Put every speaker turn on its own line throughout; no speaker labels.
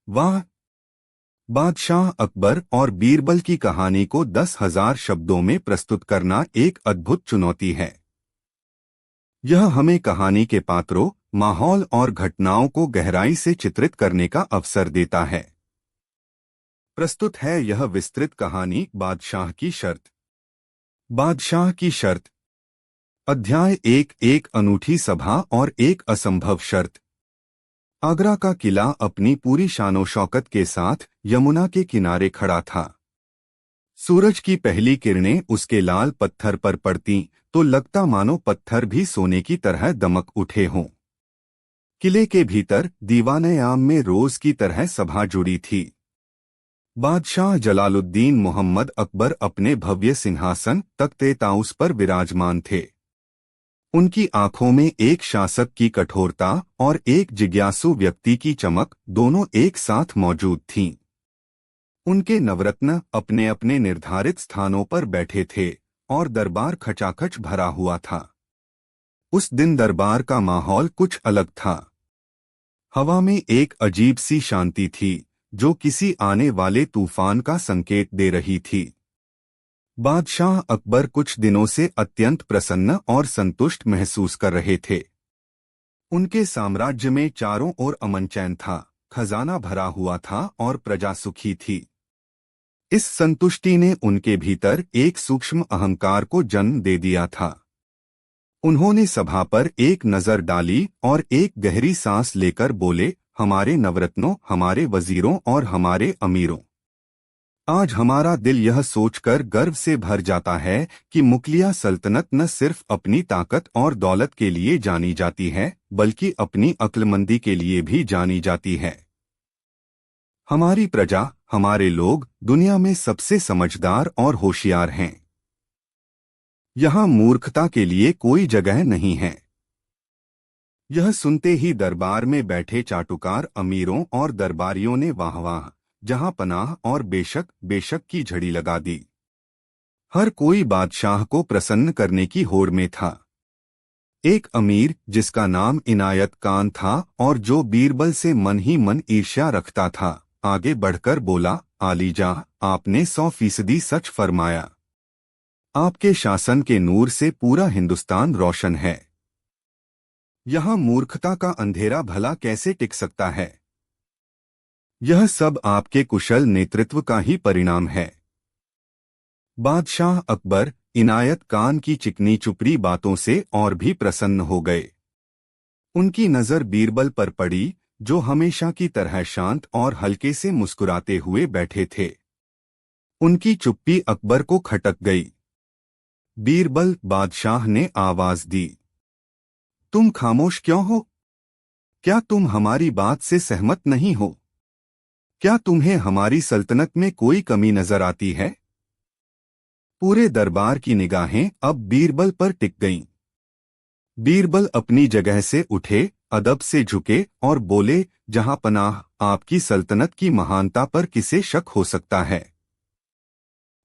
वाह! बादशाह अकबर और बीरबल की कहानी को 10,000 शब्दों में प्रस्तुत करना एक अद्भुत चुनौती है। यह हमें कहानी के पात्रों, माहौल और घटनाओं को गहराई से चित्रित करने का अवसर देता है। प्रस्तुत है यह विस्तृत कहानी बादशाह की शर्त। बादशाह की शर्त। अध्याय एक अनूठी सभा और एक असंभव शर्त। आगरा का किला अपनी पूरी शानो शौकत के साथ यमुना के किनारे खड़ा था। सूरज की पहली किरणें उसके लाल पत्थर पर पड़ती तो लगता मानो पत्थर भी सोने की तरह दमक उठे हों। किले के भीतर दीवान-ए-आम में रोज की तरह सभा जुड़ी थी। बादशाह जलालुद्दीन मोहम्मद अकबर अपने भव्य सिंहासन तख्त-ए-ताउस पर विराजमान थे। उनकी आंखों में एक शासक की कठोरता और एक जिज्ञासु व्यक्ति की चमक दोनों एक साथ मौजूद थीं। उनके नवरत्न अपने अपने निर्धारित स्थानों पर बैठे थे और दरबार खचाखच भरा हुआ था। उस दिन दरबार का माहौल कुछ अलग था। हवा में एक अजीब सी शांति थी जो किसी आने वाले तूफान का संकेत दे रही थी। बादशाह अकबर कुछ दिनों से अत्यंत प्रसन्न और संतुष्ट महसूस कर रहे थे। उनके साम्राज्य में चारों ओर अमन चैन था, खजाना भरा हुआ था और प्रजा सुखी थी। इस संतुष्टि ने उनके भीतर एक सूक्ष्म अहंकार को जन्म दे दिया था। उन्होंने सभा पर एक नजर डाली और एक गहरी सांस लेकर बोले, हमारे नवरत्नों, हमारे वजीरों और हमारे अमीरों, आज हमारा दिल यह सोचकर गर्व से भर जाता है कि मुगलिया सल्तनत न सिर्फ अपनी ताकत और दौलत के लिए जानी जाती है बल्कि अपनी अक्लमंदी के लिए भी जानी जाती है। हमारी प्रजा, हमारे लोग दुनिया में सबसे समझदार और होशियार हैं। यहाँ मूर्खता के लिए कोई जगह नहीं है। यह सुनते ही दरबार में बैठे चाटुकार अमीरों और दरबारियों ने वाह वाह, जहां पनाह और बेशक बेशक की झड़ी लगा दी। हर कोई बादशाह को प्रसन्न करने की होड़ में था। एक अमीर जिसका नाम इनायत खान था और जो बीरबल से मन ही मन ईर्ष्या रखता था, आगे बढ़कर बोला, आलीजाह, आपने 100% सच फरमाया। आपके शासन के नूर से पूरा हिंदुस्तान रोशन है। यहाँ मूर्खता का अंधेरा भला कैसे टिक सकता है? यह सब आपके कुशल नेतृत्व का ही परिणाम है। बादशाह अकबर इनायत खान की चिकनी चुपड़ी बातों से और भी प्रसन्न हो गए। उनकी नजर बीरबल पर पड़ी, जो हमेशा की तरह शांत और हल्के से मुस्कुराते हुए बैठे थे। उनकी चुप्पी अकबर को खटक गई। बीरबल, बादशाह ने आवाज दी, तुम खामोश क्यों हो? क्या तुम हमारी बात से सहमत नहीं हो? क्या तुम्हें हमारी सल्तनत में कोई कमी नजर आती है? पूरे दरबार की निगाहें अब बीरबल पर टिक गईं। बीरबल अपनी जगह से उठे, अदब से झुके और बोले, जहां पनाह, आपकी सल्तनत की महानता पर किसे शक हो सकता है?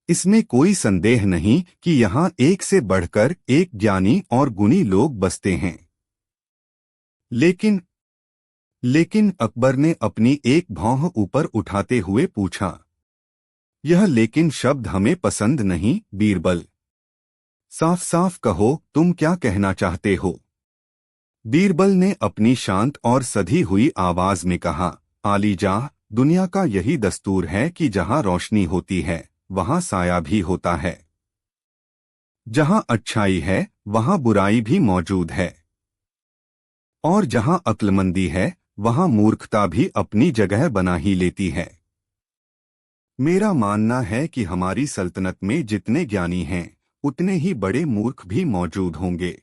इसमें कोई संदेह नहीं कि यहाँ एक से बढ़कर एक ज्ञानी और गुणी लोग बसते हैं। लेकिन अकबर ने अपनी एक भौं ऊपर उठाते हुए पूछा, यह लेकिन शब्द हमें पसंद नहीं, बीरबल। साफ साफ कहो, तुम क्या कहना चाहते हो? बीरबल ने अपनी शांत और सधी हुई आवाज में कहा, आलीजाह, दुनिया का यही दस्तूर है कि जहां रोशनी होती है वहां साया भी होता है। जहां अच्छाई है वहां बुराई भी मौजूद है। और जहां अक्लमंदी है वहां मूर्खता भी अपनी जगह बना ही लेती है। मेरा मानना है कि हमारी सल्तनत में जितने ज्ञानी हैं, उतने ही बड़े मूर्ख भी मौजूद होंगे।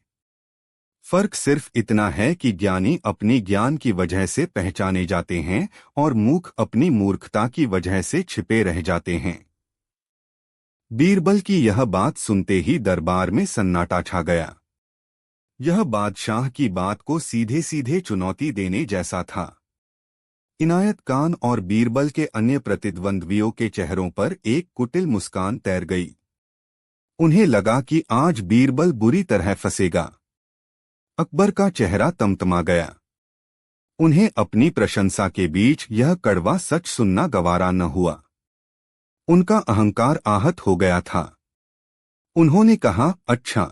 फर्क सिर्फ इतना है कि ज्ञानी अपनी ज्ञान की वजह से पहचाने जाते हैं और मूर्ख अपनी मूर्खता की वजह से छिपे रह जाते हैं। बीरबल की यह बात सुनते ही दरबार में सन्नाटा छा गया। यह बादशाह की बात को सीधे सीधे चुनौती देने जैसा था। इनायत खान और बीरबल के अन्य प्रतिद्वंद्वियों के चेहरों पर एक कुटिल मुस्कान तैर गई। उन्हें लगा कि आज बीरबल बुरी तरह फंसेगा। अकबर का चेहरा तमतमा गया। उन्हें अपनी प्रशंसा के बीच यह कड़वा सच सुनना गवारा न हुआ। उनका अहंकार आहत हो गया था। उन्होंने कहा, अच्छा,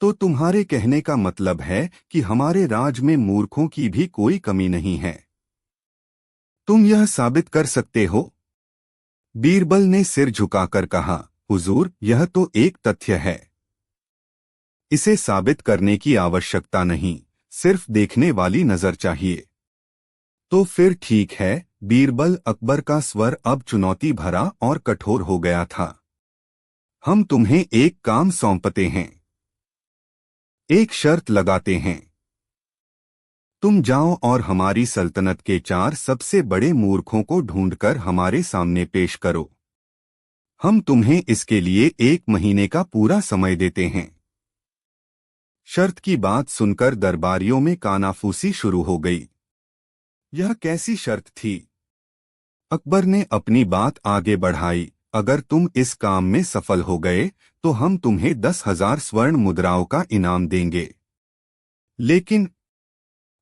तो तुम्हारे कहने का मतलब है कि हमारे राज में मूर्खों की भी कोई कमी नहीं है। तुम यह साबित कर सकते हो? बीरबल ने सिर झुकाकर कहा, हुजूर, यह तो एक तथ्य है। इसे साबित करने की आवश्यकता नहीं, सिर्फ देखने वाली नजर चाहिए। तो फिर ठीक है। बीरबल अकबर का स्वर अब चुनौती भरा और कठोर हो गया था। हम तुम्हें एक काम सौंपते हैं, एक शर्त लगाते हैं। तुम जाओ और हमारी सल्तनत के 4 सबसे बड़े मूर्खों को ढूंढकर हमारे सामने पेश करो। हम तुम्हें इसके लिए 1 महीने का पूरा समय देते हैं। शर्त की बात सुनकर दरबारियों में कानाफूसी शुरू हो गई। यह कैसी शर्त थी? अकबर ने अपनी बात आगे बढ़ाई। अगर तुम इस काम में सफल हो गए तो हम तुम्हें 10,000 स्वर्ण मुद्राओं का इनाम देंगे। लेकिन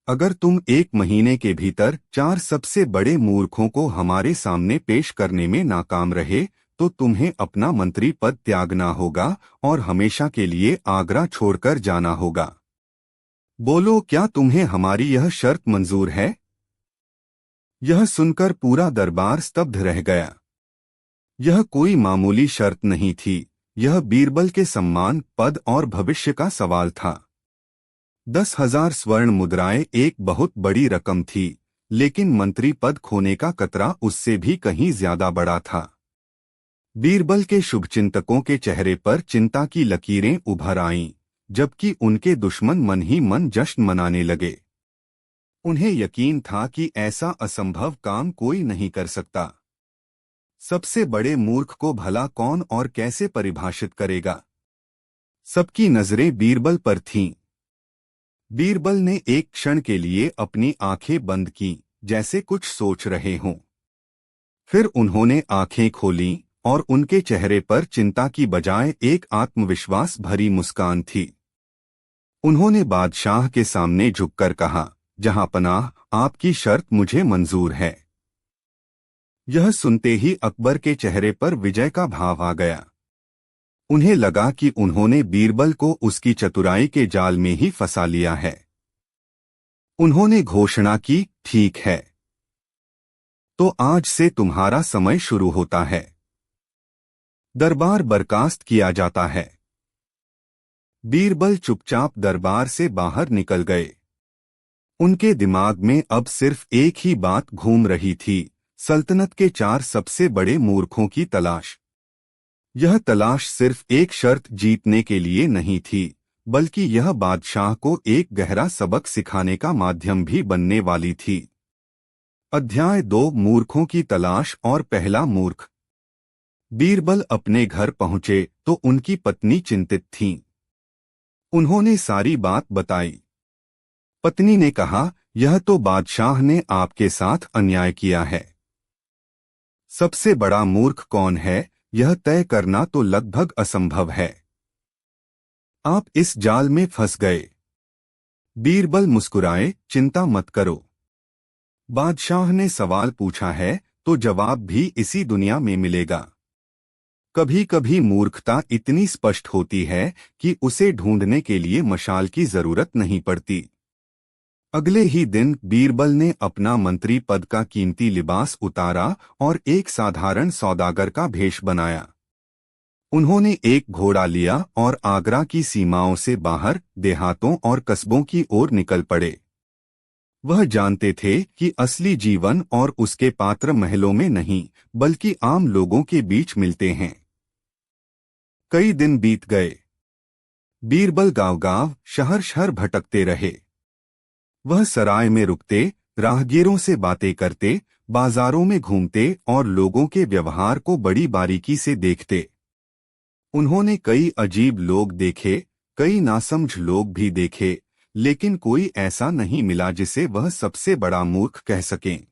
अगर तुम 1 महीने के भीतर 4 सबसे बड़े मूर्खों को हमारे सामने पेश करने में नाकाम रहे तो तुम्हें अपना मंत्री पद त्यागना होगा और हमेशा के लिए आगरा छोड़कर जाना होगा। बोलो, क्या तुम्हें हमारी यह शर्त मंजूर है? यह सुनकर पूरा दरबार स्तब्ध रह गया। यह कोई मामूली शर्त नहीं थी, यह बीरबल के सम्मान, पद और भविष्य का सवाल था। 10,000 स्वर्ण मुद्राएं एक बहुत बड़ी रकम थी, लेकिन मंत्री पद खोने का खतरा उससे भी कहीं ज्यादा बड़ा था। बीरबल के शुभचिंतकों के चेहरे पर चिंता की लकीरें उभर आईं, जबकि उनके दुश्मन मन ही मन जश्न मनाने लगे। उन्हें यकीन था कि ऐसा असंभव काम कोई नहीं कर सकता। सबसे बड़े मूर्ख को भला कौन और कैसे परिभाषित करेगा? सबकी नजरें बीरबल पर थीं। बीरबल ने एक क्षण के लिए अपनी आंखें बंद की, जैसे कुछ सोच रहे हों। फिर उन्होंने आंखें खोलीं और उनके चेहरे पर चिंता की बजाय एक आत्मविश्वास भरी मुस्कान थी। उन्होंने बादशाह के सामने झुककर कहा, जहांपनाह, आपकी शर्त मुझे मंजूर है। यह सुनते ही अकबर के चेहरे पर विजय का भाव आ गया। उन्हें लगा कि उन्होंने बीरबल को उसकी चतुराई के जाल में ही फंसा लिया है। उन्होंने घोषणा की, ठीक है, तो आज से तुम्हारा समय शुरू होता है। दरबार बर्खास्त किया जाता है। बीरबल चुपचाप दरबार से बाहर निकल गए। उनके दिमाग में अब सिर्फ एक ही बात घूम रही थी, सल्तनत के 4 सबसे बड़े मूर्खों की तलाश। यह तलाश सिर्फ एक शर्त जीतने के लिए नहीं थी, बल्कि यह बादशाह को एक गहरा सबक सिखाने का माध्यम भी बनने वाली थी। अध्याय 2, मूर्खों की तलाश और पहला मूर्ख। बीरबल अपने घर पहुंचे तो उनकी पत्नी चिंतित थीं। उन्होंने सारी बात बताई। पत्नी ने कहा, यह तो बादशाह ने आपके साथ अन्याय किया है। सबसे बड़ा मूर्ख कौन है, यह तय करना तो लगभग असंभव है। आप इस जाल में फंस गए। बीरबल मुस्कुराए, चिंता मत करो। बादशाह ने सवाल पूछा है तो जवाब भी इसी दुनिया में मिलेगा। कभी कभी मूर्खता इतनी स्पष्ट होती है कि उसे ढूंढने के लिए मशाल की जरूरत नहीं पड़ती। अगले ही दिन बीरबल ने अपना मंत्री पद का कीमती लिबास उतारा और एक साधारण सौदागर का भेष बनाया। उन्होंने एक घोड़ा लिया और आगरा की सीमाओं से बाहर देहातों और कस्बों की ओर निकल पड़े। वह जानते थे कि असली जीवन और उसके पात्र महलों में नहीं, बल्कि आम लोगों के बीच मिलते हैं। कई दिन बीत गए। बीरबल गांव-गांव, शहर-शहर भटकते रहे। वह सराय में रुकते, राहगीरों से बातें करते, बाजारों में घूमते और लोगों के व्यवहार को बड़ी बारीकी से देखते। उन्होंने कई अजीब लोग देखे, कई नासमझ लोग भी देखे, लेकिन कोई ऐसा नहीं मिला जिसे वह सबसे बड़ा मूर्ख कह सकें।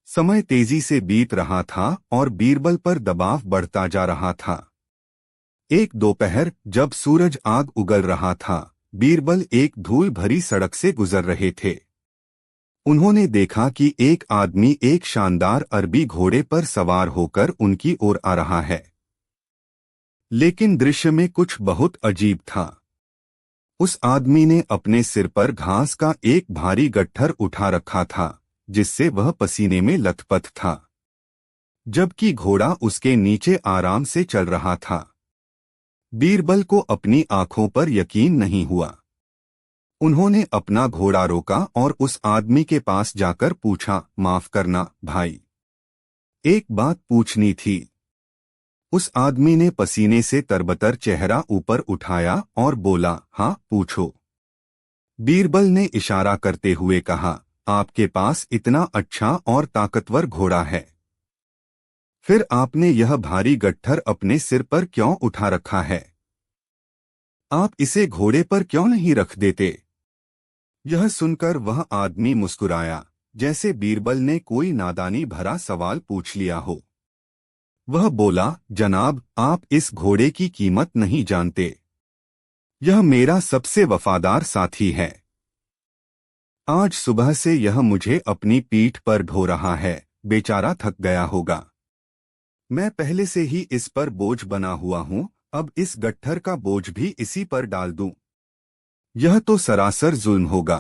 समय तेजी से बीत रहा था और बीरबल पर दबाव बढ़ता जा रहा था। एक दोपहर, जब सूरज आग उगल रहा था, बीरबल एक धूल भरी सड़क से गुजर रहे थे। उन्होंने देखा कि एक आदमी एक शानदार अरबी घोड़े पर सवार होकर उनकी ओर आ रहा है। लेकिन दृश्य में कुछ बहुत अजीब था। उस आदमी ने अपने सिर पर घास का एक भारी गट्ठर उठा रखा था, जिससे वह पसीने में लथपथ था, जबकि घोड़ा उसके नीचे आराम से चल रहा था। बीरबल को अपनी आंखों पर यकीन नहीं हुआ। उन्होंने अपना घोड़ा रोका और उस आदमी के पास जाकर पूछा, माफ करना भाई, एक बात पूछनी थी। उस आदमी ने पसीने से तरबतर चेहरा ऊपर उठाया और बोला, हाँ पूछो। बीरबल ने इशारा करते हुए कहा, आपके पास इतना अच्छा और ताकतवर घोड़ा है, फिर आपने यह भारी गट्ठर अपने सिर पर क्यों उठा रखा है? आप इसे घोड़े पर क्यों नहीं रख देते? यह सुनकर वह आदमी मुस्कुराया, जैसे बीरबल ने कोई नादानी भरा सवाल पूछ लिया हो। वह बोला, जनाब, आप इस घोड़े की कीमत नहीं जानते। यह मेरा सबसे वफादार साथी है। आज सुबह से यह मुझे अपनी पीठ पर ढो रहा है, बेचारा थक गया होगा। मैं पहले से ही इस पर बोझ बना हुआ हूँ, अब इस गट्ठर का बोझ भी इसी पर डाल दूं। यह तो सरासर जुल्म होगा।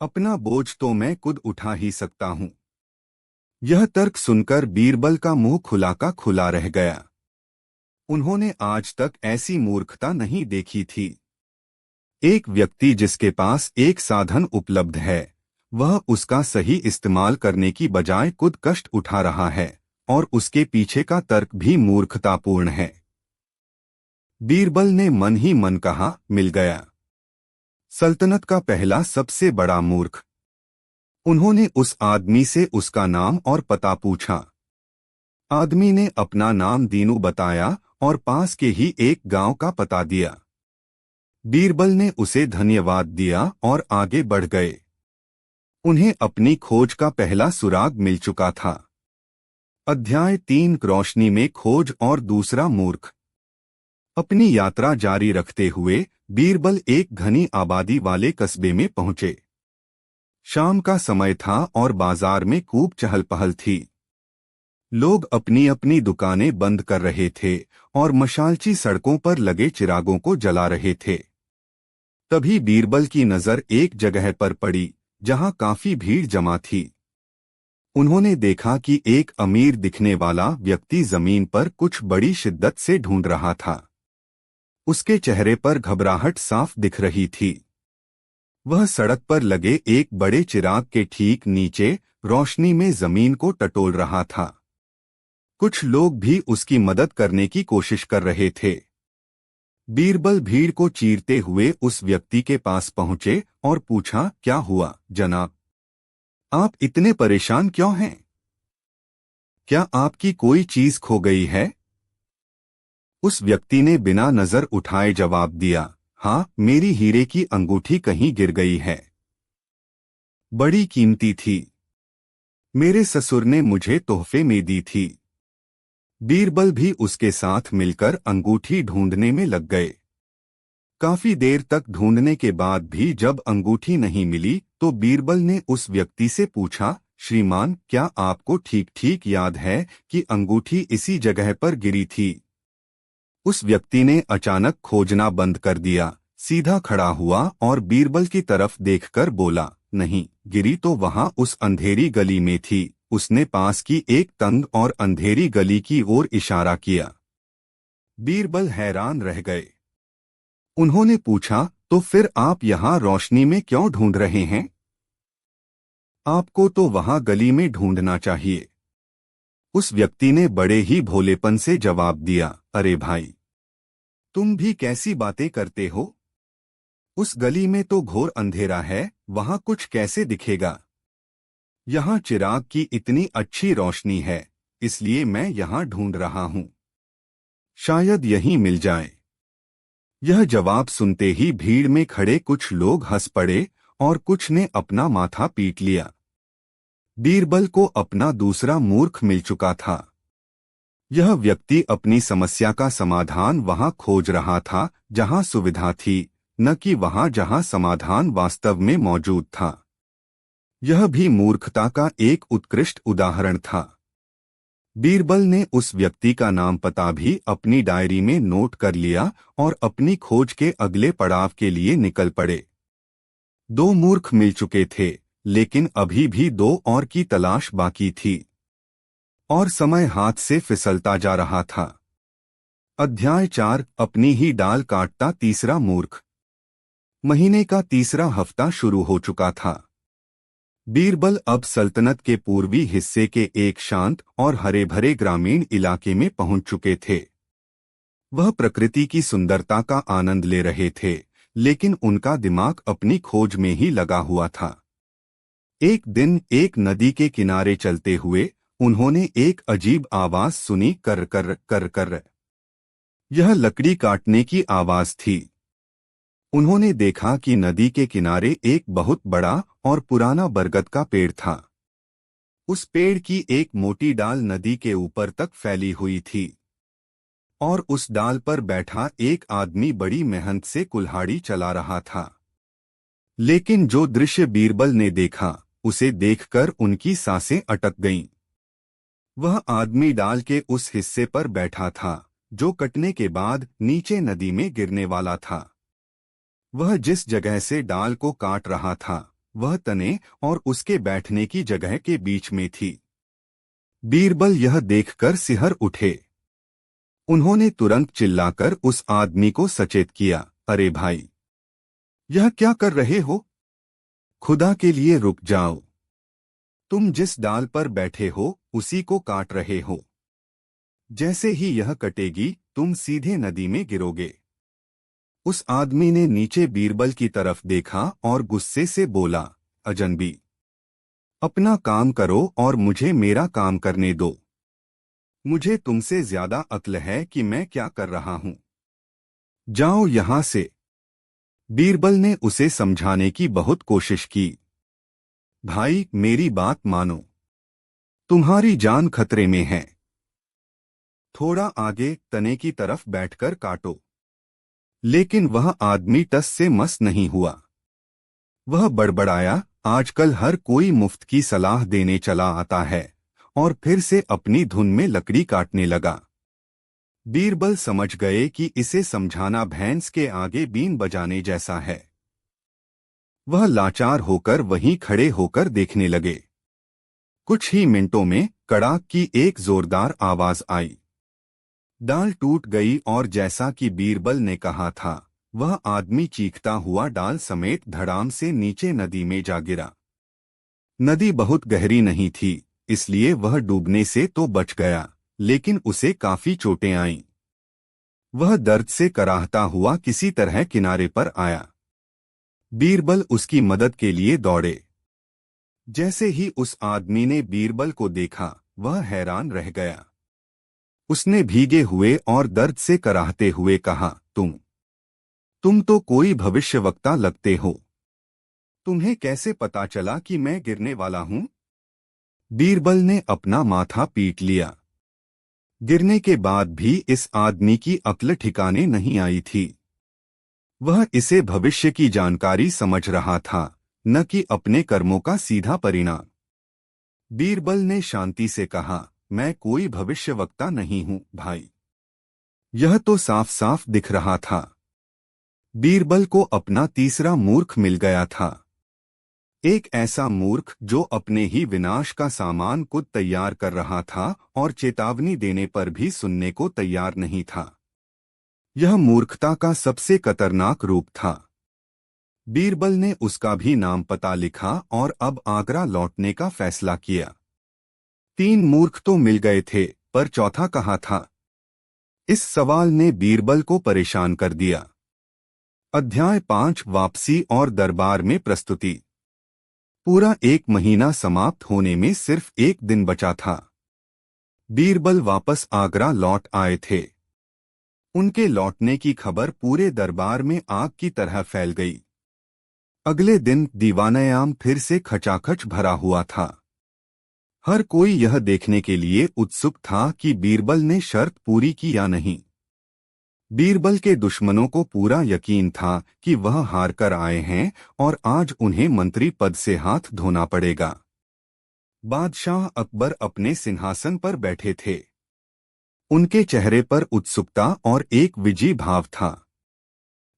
अपना बोझ तो मैं खुद उठा ही सकता हूँ। यह तर्क सुनकर बीरबल का मुंह खुला का खुला रह गया। उन्होंने आज तक ऐसी मूर्खता नहीं देखी थी। एक व्यक्ति जिसके पास एक साधन उपलब्ध है, वह उसका सही इस्तेमाल करने की बजाय खुद कष्ट उठा रहा है, और उसके पीछे का तर्क भी मूर्खतापूर्ण है। बीरबल ने मन ही मन कहा, मिल गया, सल्तनत का पहला सबसे बड़ा मूर्ख। उन्होंने उस आदमी से उसका नाम और पता पूछा। आदमी ने अपना नाम दीनू बताया और पास के ही एक गांव का पता दिया। बीरबल ने उसे धन्यवाद दिया और आगे बढ़ गए। उन्हें अपनी खोज का पहला सुराग मिल चुका था। अध्याय 3, रोशनी में खोज और दूसरा मूर्ख। अपनी यात्रा जारी रखते हुए बीरबल एक घनी आबादी वाले कस्बे में पहुंचे। शाम का समय था और बाजार में खूब चहल पहल थी। लोग अपनी अपनी दुकानें बंद कर रहे थे और मशालची सड़कों पर लगे चिरागों को जला रहे थे। तभी बीरबल की नजर एक जगह पर पड़ी जहां काफी भीड़ जमा थी। उन्होंने देखा कि एक अमीर दिखने वाला व्यक्ति जमीन पर कुछ बड़ी शिद्दत से ढूंढ रहा था। उसके चेहरे पर घबराहट साफ दिख रही थी। वह सड़क पर लगे एक बड़े चिराग के ठीक नीचे रोशनी में जमीन को टटोल रहा था। कुछ लोग भी उसकी मदद करने की कोशिश कर रहे थे। बीरबल भीड़ को चीरते हुए उस व्यक्ति के पास पहुंचे और पूछा, क्या हुआ जनाब? आप इतने परेशान क्यों हैं? क्या आपकी कोई चीज खो गई है? उस व्यक्ति ने बिना नजर उठाए जवाब दिया, हाँ, मेरी हीरे की अंगूठी कहीं गिर गई है। बड़ी कीमती थी। मेरे ससुर ने मुझे तोहफे में दी थी। बीरबल भी उसके साथ मिलकर अंगूठी ढूंढने में लग गए। काफी देर तक ढूंढने के बाद भी जब अंगूठी नहीं मिली तो बीरबल ने उस व्यक्ति से पूछा, श्रीमान, क्या आपको ठीक ठीक याद है कि अंगूठी इसी जगह पर गिरी थी? उस व्यक्ति ने अचानक खोजना बंद कर दिया, सीधा खड़ा हुआ और बीरबल की तरफ देखकर बोला, नहीं, गिरी तो वहां उस अंधेरी गली में थी। उसने पास की एक तंग और अंधेरी गली की ओर इशारा किया। बीरबल हैरान रह गए। उन्होंने पूछा, तो फिर आप यहां रोशनी में क्यों ढूंढ रहे हैं? आपको तो वहां गली में ढूंढना चाहिए। उस व्यक्ति ने बड़े ही भोलेपन से जवाब दिया, अरे भाई, तुम भी कैसी बातें करते हो? उस गली में तो घोर अंधेरा है, वहां कुछ कैसे दिखेगा? यहाँ चिराग की इतनी अच्छी रोशनी है, इसलिए मैं यहाँ ढूंढ रहा हूँ। शायद यहीं मिल जाए। यह जवाब सुनते ही भीड़ में खड़े कुछ लोग हंस पड़े और कुछ ने अपना माथा पीट लिया। बीरबल को अपना दूसरा मूर्ख मिल चुका था। यह व्यक्ति अपनी समस्या का समाधान वहां खोज रहा था जहां सुविधा थी, न कि वहां जहां समाधान वास्तव में मौजूद था। यह भी मूर्खता का एक उत्कृष्ट उदाहरण था। बीरबल ने उस व्यक्ति का नाम पता भी अपनी डायरी में नोट कर लिया और अपनी खोज के अगले पड़ाव के लिए निकल पड़े। 2 मूर्ख मिल चुके थे, लेकिन अभी भी 2 और की तलाश बाकी थी और समय हाथ से फिसलता जा रहा था। अध्याय 4 अपनी ही डाल काटता तीसरा मूर्ख। महीने का तीसरा हफ्ता शुरू हो चुका था। बीरबल अब सल्तनत के पूर्वी हिस्से के एक शांत और हरे भरे ग्रामीण इलाके में पहुंच चुके थे। वह प्रकृति की सुंदरता का आनंद ले रहे थे, लेकिन उनका दिमाग अपनी खोज में ही लगा हुआ था। एक दिन एक नदी के किनारे चलते हुए उन्होंने एक अजीब आवाज सुनी, कर कर कर कर। यह लकड़ी काटने की आवाज थी। उन्होंने देखा कि नदी के किनारे एक बहुत बड़ा और पुराना बरगद का पेड़ था। उस पेड़ की एक मोटी डाल नदी के ऊपर तक फैली हुई थी और उस डाल पर बैठा एक आदमी बड़ी मेहनत से कुल्हाड़ी चला रहा था। लेकिन जो दृश्य बीरबल ने देखा, उसे देखकर उनकी सांसें अटक गईं। वह आदमी डाल के उस हिस्से पर बैठा था जो कटने के बाद नीचे नदी में गिरने वाला था। वह जिस जगह से डाल को काट रहा था, वह तने और उसके बैठने की जगह के बीच में थी। बीरबल यह देखकर सिहर उठे। उन्होंने तुरंत चिल्लाकर उस आदमी को सचेत किया, अरे भाई, यह क्या कर रहे हो? खुदा के लिए रुक जाओ। तुम जिस डाल पर बैठे हो उसी को काट रहे हो। जैसे ही यह कटेगी तुम सीधे नदी में गिरोगे। उस आदमी ने नीचे बीरबल की तरफ देखा और गुस्से से बोला, अजनबी, अपना काम करो और मुझे मेरा काम करने दो। मुझे तुमसे ज्यादा अक्ल है कि मैं क्या कर रहा हूं। जाओ यहां से। बीरबल ने उसे समझाने की बहुत कोशिश की। भाई, मेरी बात मानो। तुम्हारी जान खतरे में है। थोड़ा आगे तने की तरफ बैठकर काटो। लेकिन वह आदमी टस से मस नहीं हुआ। वह बड़बड़ाया, आजकल हर कोई मुफ्त की सलाह देने चला आता है, और फिर से अपनी धुन में लकड़ी काटने लगा। बीरबल समझ गए कि इसे समझाना भैंस के आगे बीन बजाने जैसा है। वह लाचार होकर वहीं खड़े होकर देखने लगे। कुछ ही मिनटों में कड़ाक की एक जोरदार आवाज आई। डाल टूट गई और जैसा कि बीरबल ने कहा था, वह आदमी चीखता हुआ डाल समेत धड़ाम से नीचे नदी में जा गिरा। नदी बहुत गहरी नहीं थी, इसलिए वह डूबने से तो बच गया, लेकिन उसे काफी चोटें आईं। वह दर्द से कराहता हुआ किसी तरह किनारे पर आया। बीरबल उसकी मदद के लिए दौड़े। जैसे ही उस आदमी ने बीरबल को देखा, वह हैरान रह गया। उसने भीगे हुए और दर्द से कराहते हुए कहा, तुम तो कोई भविष्यवक्ता लगते हो। तुम्हें कैसे पता चला कि मैं गिरने वाला हूं? बीरबल ने अपना माथा पीट लिया। गिरने के बाद भी इस आदमी की अक्ल ठिकाने नहीं आई थी। वह इसे भविष्य की जानकारी समझ रहा था, न कि अपने कर्मों का सीधा परिणाम। बीरबल ने शांति से कहा, मैं कोई भविष्यवक्ता नहीं हूं भाई। यह तो साफ साफ दिख रहा था। बीरबल को अपना तीसरा मूर्ख मिल गया था। एक ऐसा मूर्ख जो अपने ही विनाश का सामान खुद तैयार कर रहा था और चेतावनी देने पर भी सुनने को तैयार नहीं था। यह मूर्खता का सबसे खतरनाक रूप था। बीरबल ने उसका भी नाम पता लिखा और अब आगरा लौटने का फैसला किया। 3 मूर्ख तो मिल गए थे, पर चौथा कहाँ था? इस सवाल ने बीरबल को परेशान कर दिया। अध्याय 5 वापसी और दरबार में प्रस्तुति। पूरा 1 महीना समाप्त होने में सिर्फ 1 दिन बचा था। बीरबल वापस आगरा लौट आए थे। उनके लौटने की खबर पूरे दरबार में आग की तरह फैल गई। अगले दिन दीवानयाम फिर से खचाखच भरा हुआ था। हर कोई यह देखने के लिए उत्सुक था कि बीरबल ने शर्त पूरी की या नहीं। बीरबल के दुश्मनों को पूरा यकीन था कि वह हार कर आए हैं और आज उन्हें मंत्री पद से हाथ धोना पड़ेगा। बादशाह अकबर अपने सिंहासन पर बैठे थे। उनके चेहरे पर उत्सुकता और एक विजयी भाव था।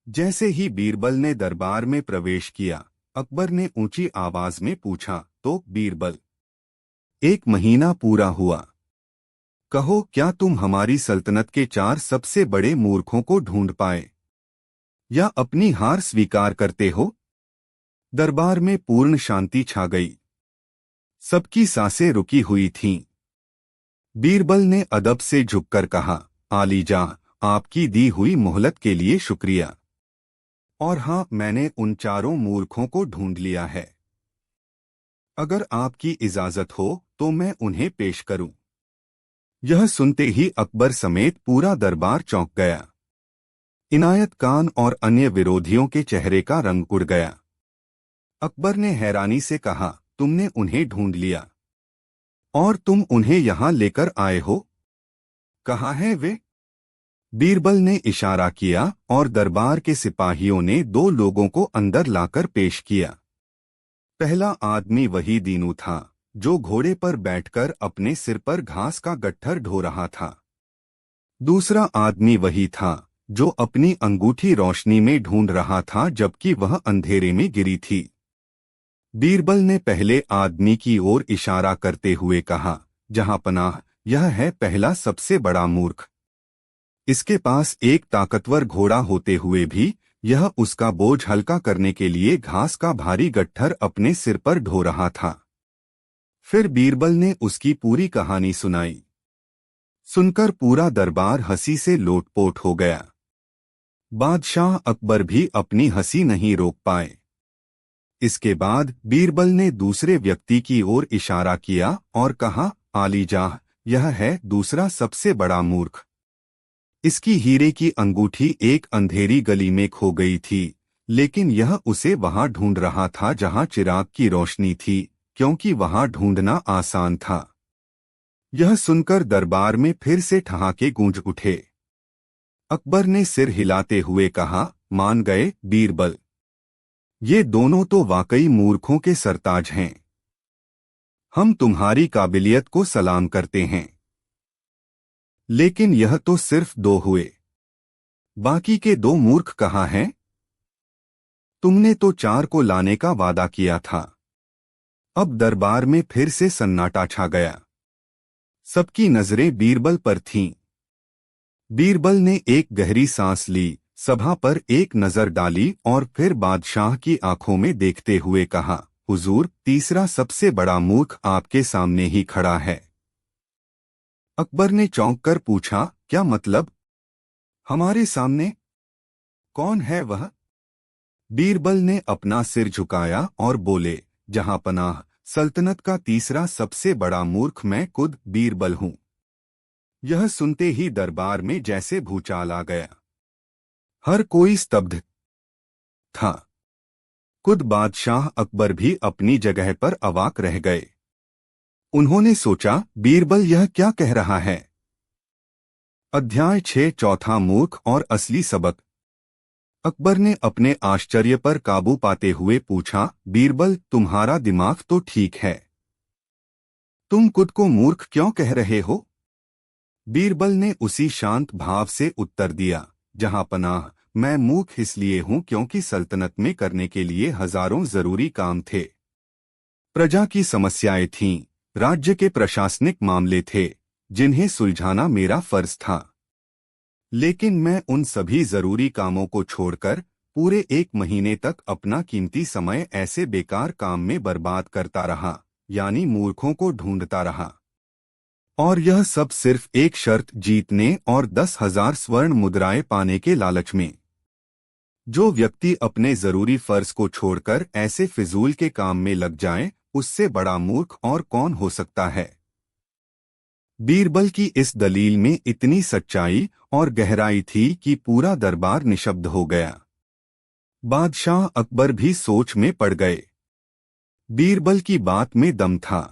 जैसे ही बीरबल ने दरबार में प्रवेश किया, अकबर ने ऊंची आवाज में पूछा, तो बीरबल, 1 महीना पूरा हुआ। कहो, क्या तुम हमारी सल्तनत के 4 सबसे बड़े मूर्खों को ढूंढ पाए या अपनी हार स्वीकार करते हो? दरबार में पूर्ण शांति छा गई। सबकी सांसें रुकी हुई थीं। बीरबल ने अदब से झुककर कहा, आलीजा, आपकी दी हुई मोहलत के लिए शुक्रिया। और हाँ, मैंने उन 4 मूर्खों को ढूंढ लिया है। अगर आपकी इजाजत हो तो मैं उन्हें पेश करूं। यह सुनते ही अकबर समेत पूरा दरबार चौंक गया। इनायत खान और अन्य विरोधियों के चेहरे का रंग उड़ गया। अकबर ने हैरानी से कहा, तुमने उन्हें ढूंढ लिया और तुम उन्हें यहां लेकर आए हो? कहाँ हैं वे? बीरबल ने इशारा किया और दरबार के सिपाहियों ने 2 लोगों को अंदर लाकर पेश किया। पहला आदमी वही दीनू था जो घोड़े पर बैठकर अपने सिर पर घास का गट्ठर ढो रहा था। दूसरा आदमी वही था जो अपनी अंगूठी रोशनी में ढूंढ रहा था जबकि वह अंधेरे में गिरी थी। बीरबल ने पहले आदमी की ओर इशारा करते हुए कहा, जहांपनाह, यह है पहला सबसे बड़ा मूर्ख। इसके पास एक ताकतवर घोड़ा होते हुए भी यह उसका बोझ हल्का करने के लिए घास का भारी गट्ठर अपने सिर पर ढो रहा था। फिर बीरबल ने उसकी पूरी कहानी सुनाई। सुनकर पूरा दरबार हंसी से लोटपोट हो गया। बादशाह अकबर भी अपनी हंसी नहीं रोक पाए। इसके बाद बीरबल ने दूसरे व्यक्ति की ओर इशारा किया और कहा, आलीजाह, यह है दूसरा सबसे बड़ा मूर्ख। इसकी हीरे की अंगूठी एक अंधेरी गली में खो गई थी, लेकिन यह उसे वहां ढूंढ रहा था जहां चिराग की रोशनी थी, क्योंकि वहां ढूंढना आसान था। यह सुनकर दरबार में फिर से ठहाके गूंज उठे। अकबर ने सिर हिलाते हुए कहा, मान गए बीरबल। ये दोनों तो वाकई मूर्खों के सरताज हैं। हम तुम्हारी काबिलियत को सलाम करते हैं। लेकिन यह तो सिर्फ 2 हुए। बाकी के 2 मूर्ख कहाँ हैं? तुमने तो 4 को लाने का वादा किया था। अब दरबार में फिर से सन्नाटा छा गया। सबकी नजरें बीरबल पर थीं। बीरबल ने एक गहरी सांस ली, सभा पर एक नजर डाली और फिर बादशाह की आंखों में देखते हुए कहा, हुजूर, तीसरा सबसे बड़ा मूर्ख आपके सामने ही खड़ा है। अकबर ने चौंक कर पूछा, क्या मतलब? हमारे सामने? कौन है वह? बीरबल ने अपना सिर झुकाया और बोले, जहांपनाह, सल्तनत का तीसरा सबसे बड़ा मूर्ख मैं खुद बीरबल हूं। यह सुनते ही दरबार में जैसे भूचाल आ गया। हर कोई स्तब्ध था। खुद बादशाह अकबर भी अपनी जगह पर अवाक रह गए। उन्होंने सोचा, बीरबल यह क्या कह रहा है? अध्याय 6 चौथा मूर्ख और असली सबक। अकबर ने अपने आश्चर्य पर काबू पाते हुए पूछा, बीरबल, तुम्हारा दिमाग तो ठीक है। तुम खुद को मूर्ख क्यों कह रहे हो? बीरबल ने उसी शांत भाव से उत्तर दिया, जहांपनाह, मैं मूर्ख इसलिए हूं क्योंकि सल्तनत में करने के लिए हजारों जरूरी काम थे। प्रजा की समस्याएं थीं, राज्य के प्रशासनिक मामले थे, जिन्हें सुलझाना मेरा फर्ज था। लेकिन मैं उन सभी जरूरी कामों को छोड़कर पूरे 1 महीने तक अपना कीमती समय ऐसे बेकार काम में बर्बाद करता रहा, यानी मूर्खों को ढूंढता रहा। और यह सब सिर्फ एक शर्त जीतने और 10,000 स्वर्ण मुद्राएं पाने के लालच में। जो व्यक्ति अपने जरूरी फर्ज को छोड़कर ऐसे फिजूल के काम में लग जाए, उससे बड़ा मूर्ख और कौन हो सकता है? बीरबल की इस दलील में इतनी सच्चाई और गहराई थी कि पूरा दरबार निशब्द हो गया। बादशाह अकबर भी सोच में पड़ गए। बीरबल की बात में दम था।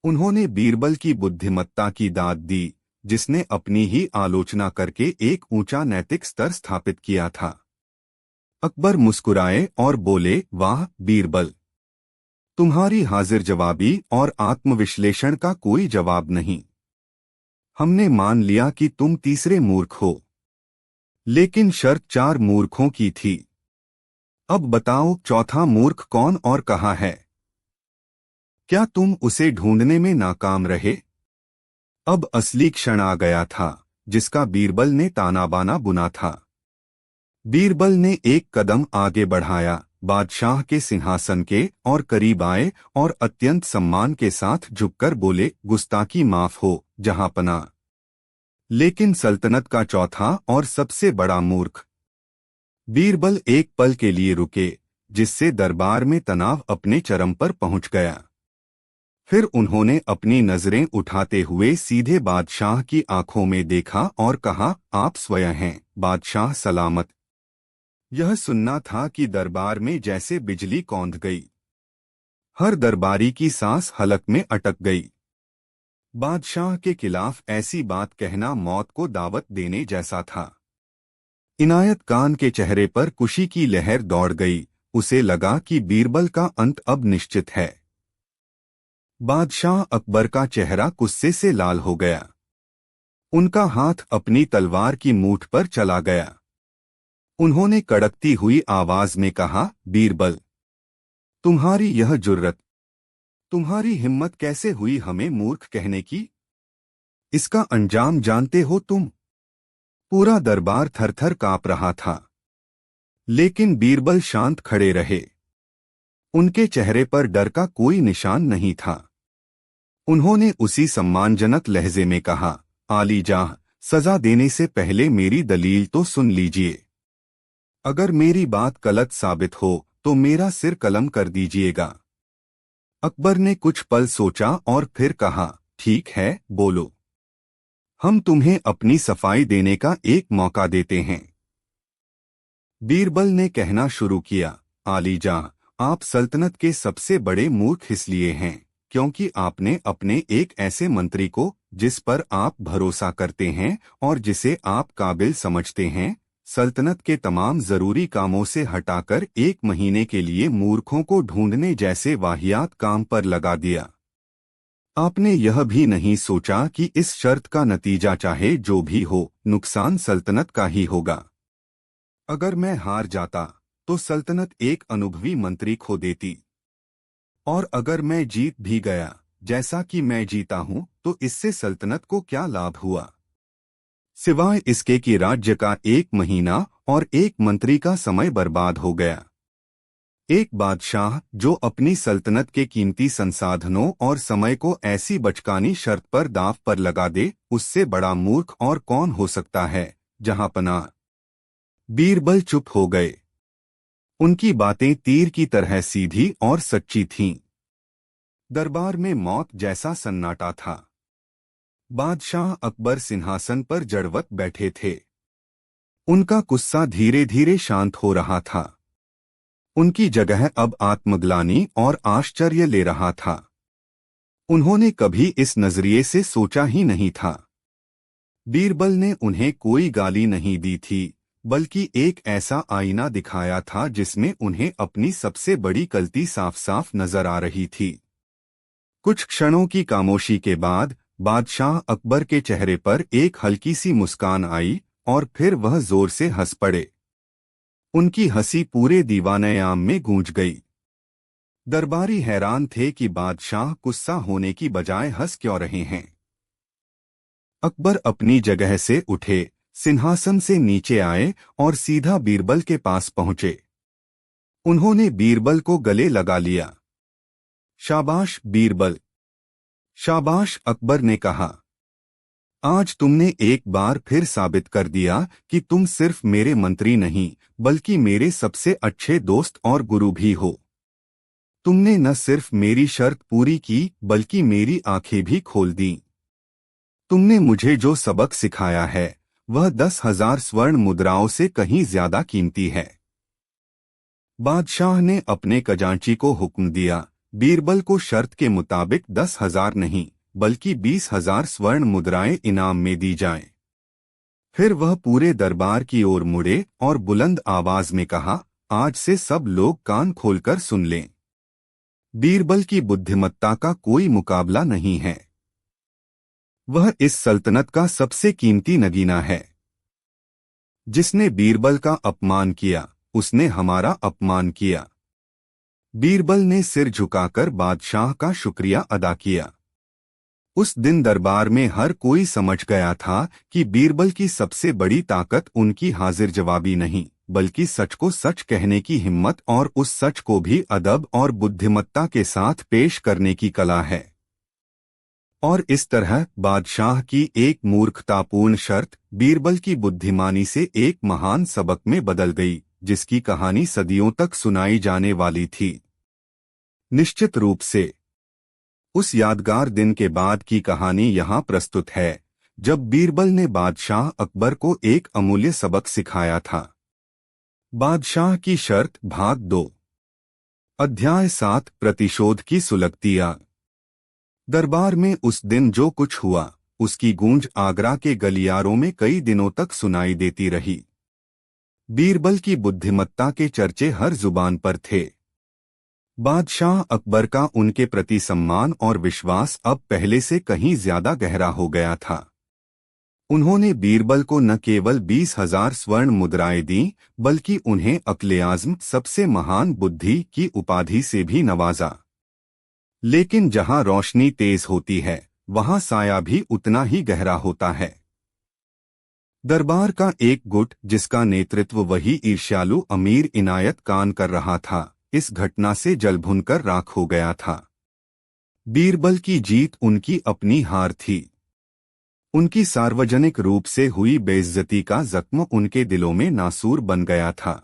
उन्होंने बीरबल की बुद्धिमत्ता की दाद दी, जिसने अपनी ही आलोचना करके एक ऊंचा नैतिक स्तर स्थापित किया था। अकबर मुस्कुराए और बोले, वाह बीरबल, तुम्हारी हाजिर जवाबी और आत्मविश्लेषण का कोई जवाब नहीं। हमने मान लिया कि तुम तीसरे मूर्ख हो, लेकिन शर्त 4 मूर्खों की थी। अब बताओ चौथा मूर्ख कौन और कहाँ है? क्या तुम उसे ढूंढने में नाकाम रहे? अब असली क्षण आ गया था जिसका बीरबल ने ताना बाना बुना था। बीरबल ने एक कदम आगे बढ़ाया, बादशाह के सिंहासन के और करीब आए और अत्यंत सम्मान के साथ झुककर बोले, गुस्ताखी माफ हो जहांपनाह, लेकिन सल्तनत का चौथा और सबसे बड़ा मूर्ख। बीरबल एक पल के लिए रुके, जिससे दरबार में तनाव अपने चरम पर पहुंच गया। फिर उन्होंने अपनी नजरें उठाते हुए सीधे बादशाह की आंखों में देखा और कहा, आप स्वयं हैं बादशाह सलामत। यह सुनना था कि दरबार में जैसे बिजली कौंध गई। हर दरबारी की सांस हलक में अटक गई। बादशाह के खिलाफ ऐसी बात कहना मौत को दावत देने जैसा था। इनायत खान के चेहरे पर खुशी की लहर दौड़ गई। उसे लगा कि बीरबल का अंत अब निश्चित है। बादशाह अकबर का चेहरा गुस्से से लाल हो गया। उनका हाथ अपनी तलवार की मूठ पर चला गया। उन्होंने कड़कती हुई आवाज में कहा, बीरबल, तुम्हारी यह जुर्रत, तुम्हारी हिम्मत कैसे हुई हमें मूर्ख कहने की? इसका अंजाम जानते हो तुम? पूरा दरबार थरथर कांप रहा था, लेकिन बीरबल शांत खड़े रहे। उनके चेहरे पर डर का कोई निशान नहीं था। उन्होंने उसी सम्मानजनक लहजे में कहा, आलीजाह, सजा देने से पहले मेरी दलील तो सुन लीजिए। अगर मेरी बात गलत साबित हो तो मेरा सिर कलम कर दीजिएगा। अकबर ने कुछ पल सोचा और फिर कहा, ठीक है, बोलो। हम तुम्हें अपनी सफाई देने का एक मौका देते हैं। बीरबल ने कहना शुरू किया, आलीजाह, आप सल्तनत के सबसे बड़े मूर्ख इसलिए हैं क्योंकि आपने अपने एक ऐसे मंत्री को, जिस पर आप भरोसा करते हैं और जिसे आप काबिल समझते हैं, सल्तनत के तमाम जरूरी कामों से हटाकर 1 महीने के लिए मूर्खों को ढूंढने जैसे वाहियात काम पर लगा दिया। आपने यह भी नहीं सोचा कि इस शर्त का नतीजा चाहे जो भी हो, नुकसान सल्तनत का ही होगा। अगर मैं हार जाता तो सल्तनत एक अनुभवी मंत्री खो देती, और अगर मैं जीत भी गया जैसा कि मैं जीता हूं, तो इससे सल्तनत को क्या लाभ हुआ, सिवाय इसके कि राज्य का 1 महीना और 1 मंत्री का समय बर्बाद हो गया। एक बादशाह जो अपनी सल्तनत के कीमती संसाधनों और समय को ऐसी बचकानी शर्त पर दांव पर लगा दे, उससे बड़ा मूर्ख और कौन हो सकता है, जहांपनाह। बीरबल चुप हो गए। उनकी बातें तीर की तरह सीधी और सच्ची थीं। दरबार में मौत जैसा सन्नाटा था। बादशाह अकबर सिंहासन पर जड़वत बैठे थे। उनका गुस्सा धीरे धीरे शांत हो रहा था। उनकी जगह अब आत्मग्लानि और आश्चर्य ले रहा था। उन्होंने कभी इस नजरिए से सोचा ही नहीं था। बीरबल ने उन्हें कोई गाली नहीं दी थी, बल्कि एक ऐसा आईना दिखाया था जिसमें उन्हें अपनी सबसे बड़ी गलती साफ साफ नजर आ रही थी। कुछ क्षणों की खामोशी के बाद बादशाह अकबर के चेहरे पर एक हल्की सी मुस्कान आई और फिर वह जोर से हंस पड़े। उनकी हंसी पूरे दीवाने-आम में गूंज गई। दरबारी हैरान थे कि बादशाह गुस्सा होने की बजाय हंस क्यों रहे हैं। अकबर अपनी जगह से उठे, सिंहासन से नीचे आए और सीधा बीरबल के पास पहुंचे। उन्होंने बीरबल को गले लगा लिया। शाबाश बीरबल, शाबाश, अकबर ने कहा। आज तुमने एक बार फिर साबित कर दिया कि तुम सिर्फ मेरे मंत्री नहीं, बल्कि मेरे सबसे अच्छे दोस्त और गुरु भी हो। तुमने न सिर्फ मेरी शर्त पूरी की, बल्कि मेरी आंखें भी खोल दी। तुमने मुझे जो सबक सिखाया है, वह 10,000 स्वर्ण मुद्राओं से कहीं ज्यादा कीमती है। बादशाह ने अपने खजांची को हुक्म दिया, बीरबल को शर्त के मुताबिक 10,000 नहीं, बल्कि 20,000 स्वर्ण मुद्राएं इनाम में दी जाएं। फिर वह पूरे दरबार की ओर मुड़े और बुलंद आवाज में कहा, आज से सब लोग कान खोलकर सुन लें। बीरबल की बुद्धिमत्ता का कोई मुकाबला नहीं है। वह इस सल्तनत का सबसे कीमती नगीना है। जिसने बीरबल का अपमान किया, उसने हमारा अपमान किया। बीरबल ने सिर झुकाकर बादशाह का शुक्रिया अदा किया। उस दिन दरबार में हर कोई समझ गया था कि बीरबल की सबसे बड़ी ताकत उनकी हाजिर जवाबी नहीं, बल्कि सच को सच कहने की हिम्मत और उस सच को भी अदब और बुद्धिमत्ता के साथ पेश करने की कला है। और इस तरह बादशाह की एक मूर्खतापूर्ण शर्त बीरबल की बुद्धिमानी से एक महान सबक में बदल गई, जिसकी कहानी सदियों तक सुनाई जाने वाली थी। निश्चित रूप से उस यादगार दिन के बाद की कहानी यहाँ प्रस्तुत है, जब बीरबल ने बादशाह अकबर को एक अमूल्य सबक सिखाया था। बादशाह की शर्त भाग 2। अध्याय 7 प्रतिशोध की सुलगतियां। दरबार में उस दिन जो कुछ हुआ, उसकी गूंज आगरा के गलियारों में कई दिनों तक सुनाई देती रही। बीरबल की बुद्धिमत्ता के चर्चे हर जुबान पर थे। बादशाह अकबर का उनके प्रति सम्मान और विश्वास अब पहले से कहीं ज्यादा गहरा हो गया था। उन्होंने बीरबल को न केवल 20,000 स्वर्ण मुद्राएं दी, बल्कि उन्हें अक्ल-ए-आज़म सबसे महान बुद्धि की उपाधि से भी नवाजा। लेकिन जहां रोशनी तेज होती है, वहां साया भी उतना ही गहरा होता है। दरबार का एक गुट, जिसका नेतृत्व वही ईर्ष्यालु अमीर इनायत खान कर रहा था, इस घटना से जल भुनकर राख हो गया था। बीरबल की जीत उनकी अपनी हार थी। उनकी सार्वजनिक रूप से हुई बेइज्जती का जख्म उनके दिलों में नासूर बन गया था।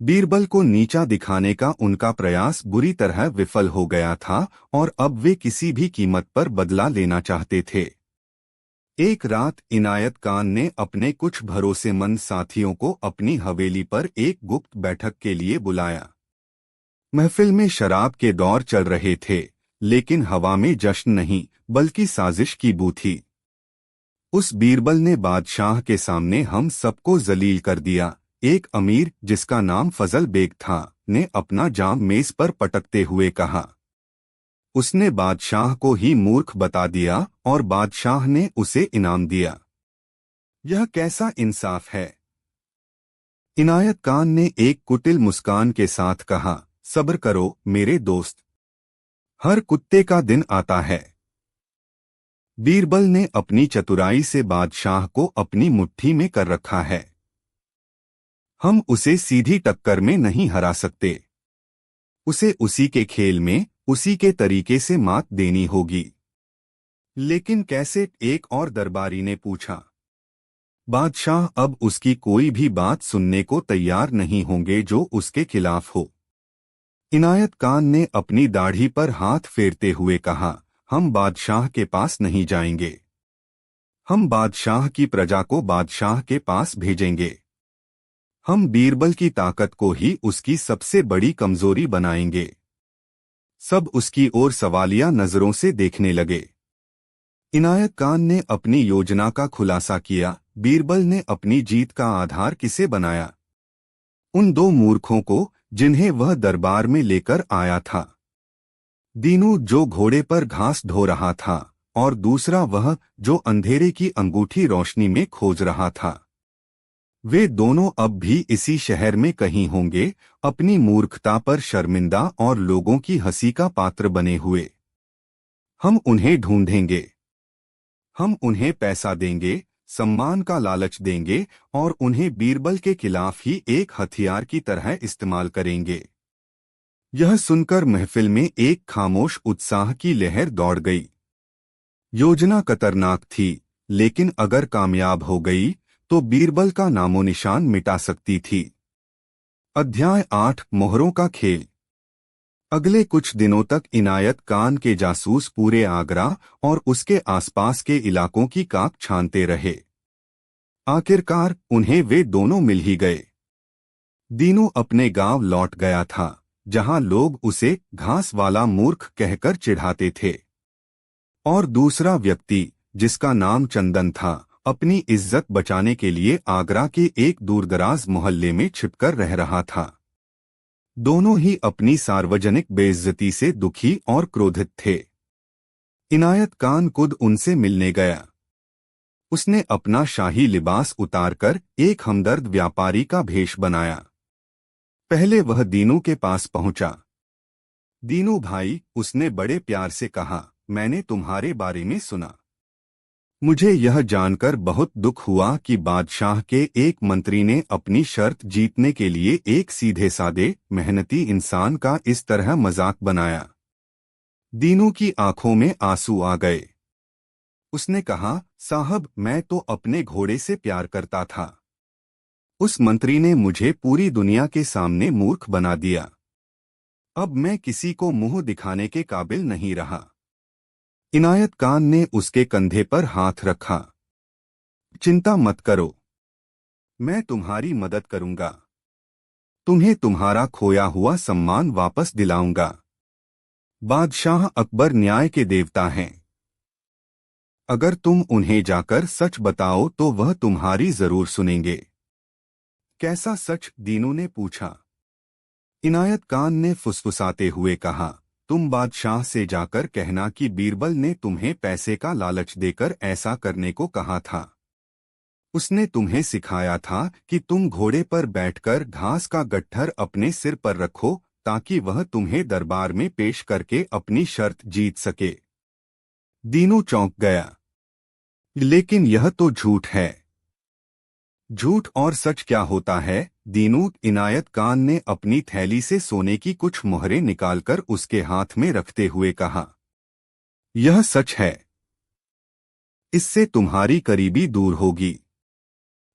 बीरबल को नीचा दिखाने का उनका प्रयास बुरी तरह विफल हो गया था और अब वे किसी भी कीमत पर बदला लेना चाहते थे। एक रात इनायत खान ने अपने कुछ भरोसेमंद साथियों को अपनी हवेली पर एक गुप्त बैठक के लिए बुलाया। महफिल में शराब के दौर चल रहे थे, लेकिन हवा में जश्न नहीं, बल्कि साजिश की बू थी। उस बीरबल ने बादशाह के सामने हम सबको जलील कर दिया। एक अमीर, जिसका नाम फजल बेग था, ने अपना जाम मेज पर पटकते हुए कहा। उसने बादशाह को ही मूर्ख बता दिया और बादशाह ने उसे इनाम दिया। यह कैसा इंसाफ है? इनायत खान ने एक कुटिल मुस्कान के साथ कहा, सब्र करो मेरे दोस्त, हर कुत्ते का दिन आता है। बीरबल ने अपनी चतुराई से बादशाह को अपनी मुट्ठी में कर रखा है। हम उसे सीधी टक्कर में नहीं हरा सकते। उसे उसी के खेल में, उसी के तरीके से मात देनी होगी। लेकिन कैसे? एक और दरबारी ने पूछा। बादशाह अब उसकी कोई भी बात सुनने को तैयार नहीं होंगे जो उसके खिलाफ हो। इनायत खान ने अपनी दाढ़ी पर हाथ फेरते हुए कहा, हम बादशाह के पास नहीं जाएंगे। हम बादशाह की प्रजा को बादशाह के पास भेजेंगे। हम बीरबल की ताकत को ही उसकी सबसे बड़ी कमजोरी बनाएंगे। सब उसकी ओर सवालिया नजरों से देखने लगे। इनायत खान ने अपनी योजना का खुलासा किया। बीरबल ने अपनी जीत का आधार किसे बनाया? उन दो मूर्खों को, जिन्हें वह दरबार में लेकर आया था। दीनू, जो घोड़े पर घास ढो रहा था, और दूसरा वह, जो अंधेरे की अंगूठी रोशनी में खोज रहा था। वे दोनों अब भी इसी शहर में कहीं होंगे, अपनी मूर्खता पर शर्मिंदा और लोगों की हंसी का पात्र बने हुए। हम उन्हें ढूंढेंगे। हम उन्हें पैसा देंगे, सम्मान का लालच देंगे और उन्हें बीरबल के खिलाफ ही एक हथियार की तरह इस्तेमाल करेंगे। यह सुनकर महफिल में एक खामोश उत्साह की लहर दौड़ गई। योजना खतरनाक थी, लेकिन अगर कामयाब हो गई तो बीरबल का नामो निशान मिटा सकती थी। अध्याय 8 मोहरों का खेल। अगले कुछ दिनों तक इनायत खान के जासूस पूरे आगरा और उसके आसपास के इलाकों की काक छानते रहे। आखिरकार उन्हें वे दोनों मिल ही गए। दीनू अपने गांव लौट गया था, जहां लोग उसे घास वाला मूर्ख कहकर चिढ़ाते थे। और दूसरा व्यक्ति, जिसका नाम चंदन था, अपनी इज्जत बचाने के लिए आगरा के एक दूरदराज मोहल्ले में छिपकर रह रहा था। दोनों ही अपनी सार्वजनिक बेइज्जती से दुखी और क्रोधित थे। इनायत खान खुद उनसे मिलने गया। उसने अपना शाही लिबास उतारकर एक हमदर्द व्यापारी का भेष बनाया। पहले वह दीनू के पास पहुंचा। दीनू भाई, उसने बड़े प्यार से कहा, मैंने तुम्हारे बारे में सुना। मुझे यह जानकर बहुत दुख हुआ कि बादशाह के एक मंत्री ने अपनी शर्त जीतने के लिए एक सीधे सादे मेहनती इंसान का इस तरह मजाक बनाया। दीनू की आंखों में आंसू आ गए। उसने कहा, साहब, मैं तो अपने घोड़े से प्यार करता था। उस मंत्री ने मुझे पूरी दुनिया के सामने मूर्ख बना दिया। अब मैं किसी को मुंह दिखाने के काबिल नहीं रहा। इनायत खान ने उसके कंधे पर हाथ रखा। चिंता मत करो, मैं तुम्हारी मदद करूंगा। तुम्हें तुम्हारा खोया हुआ सम्मान वापस दिलाऊंगा। बादशाह अकबर न्याय के देवता हैं। अगर तुम उन्हें जाकर सच बताओ तो वह तुम्हारी जरूर सुनेंगे। कैसा सच? दीनू ने पूछा। इनायत खान ने फुसफुसाते हुए कहा, तुम बादशाह से जाकर कहना कि बीरबल ने तुम्हें पैसे का लालच देकर ऐसा करने को कहा था। उसने तुम्हें सिखाया था कि तुम घोड़े पर बैठकर घास का गट्ठर अपने सिर पर रखो ताकि वह तुम्हें दरबार में पेश करके अपनी शर्त जीत सके। दीनू चौंक गया। लेकिन यह तो झूठ है। झूठ और सच क्या होता है? दीनू, इनायत खान ने अपनी थैली से सोने की कुछ मोहरें निकालकर उसके हाथ में रखते हुए कहा, यह सच है। इससे तुम्हारी करीबी दूर होगी,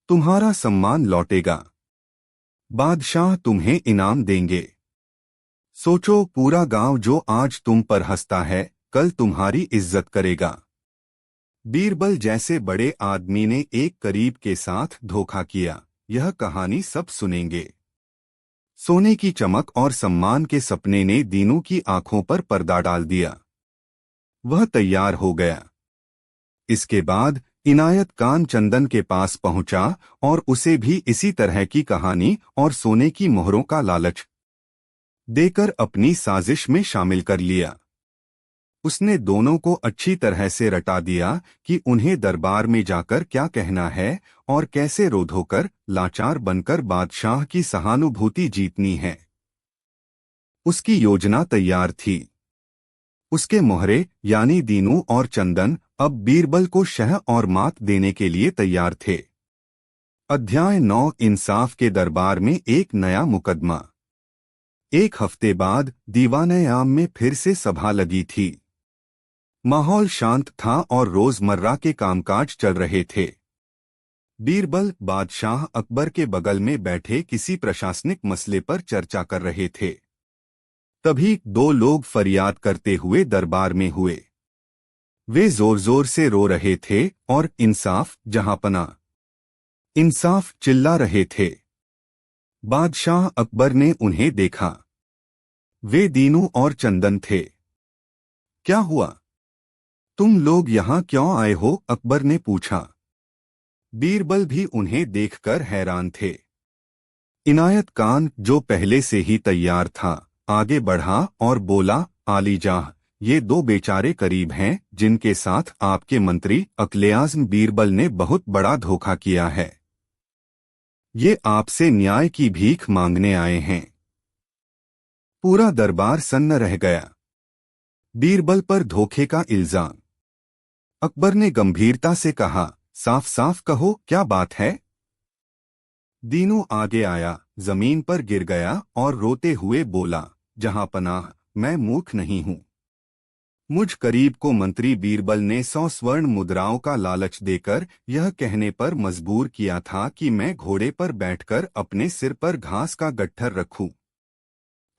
तुम्हारा सम्मान लौटेगा, बादशाह तुम्हें इनाम देंगे। सोचो, पूरा गांव जो आज तुम पर हंसता है, कल तुम्हारी इज्जत करेगा। बीरबल जैसे बड़े आदमी ने एक करीब के साथ धोखा किया, यह कहानी सब सुनेंगे। सोने की चमक और सम्मान के सपने ने दीनू की आंखों पर पर्दा डाल दिया। वह तैयार हो गया। इसके बाद इनायत खान चंदन के पास पहुंचा और उसे भी इसी तरह की कहानी और सोने की मोहरों का लालच देकर अपनी साजिश में शामिल कर लिया। उसने दोनों को अच्छी तरह से रटा दिया कि उन्हें दरबार में जाकर क्या कहना है और कैसे रोध होकर लाचार बनकर बादशाह की सहानुभूति जीतनी है। उसकी योजना तैयार थी। उसके मोहरे यानी दीनू और चंदन अब बीरबल को शह और मात देने के लिए तैयार थे। अध्याय 9, इंसाफ के दरबार में एक नया मुकदमा। एक हफ्ते बाद दीवान-ए-आम में फिर से सभा लगी थी। माहौल शांत था और रोजमर्रा के कामकाज चल रहे थे। बीरबल बादशाह अकबर के बगल में बैठे किसी प्रशासनिक मसले पर चर्चा कर रहे थे। तभी दो लोग फरियाद करते हुए दरबार में हुए। वे जोर जोर से रो रहे थे और इंसाफ जहांपना, इंसाफ चिल्ला रहे थे। बादशाह अकबर ने उन्हें देखा। वे दीनू और चंदन थे। क्या हुआ? तुम लोग यहाँ क्यों आए हो? अकबर ने पूछा। बीरबल भी उन्हें देखकर हैरान थे। इनायत खान, जो पहले से ही तैयार था, आगे बढ़ा और बोला, आलीजाह, ये दो बेचारे करीब हैं जिनके साथ आपके मंत्री अक्ल-ए-आज़म बीरबल ने बहुत बड़ा धोखा किया है। ये आपसे न्याय की भीख मांगने आए हैं। पूरा दरबार सन्न रह गया। बीरबल पर धोखे का इल्जाम। अकबर ने गंभीरता से कहा, साफ साफ कहो, क्या बात है? दीनू आगे आया, जमीन पर गिर गया और रोते हुए बोला, जहांपनाह, मैं मूर्ख नहीं हूं। मुझ करीब को मंत्री बीरबल ने 100 स्वर्ण मुद्राओं का लालच देकर यह कहने पर मजबूर किया था कि मैं घोड़े पर बैठकर अपने सिर पर घास का गट्ठर रखूं।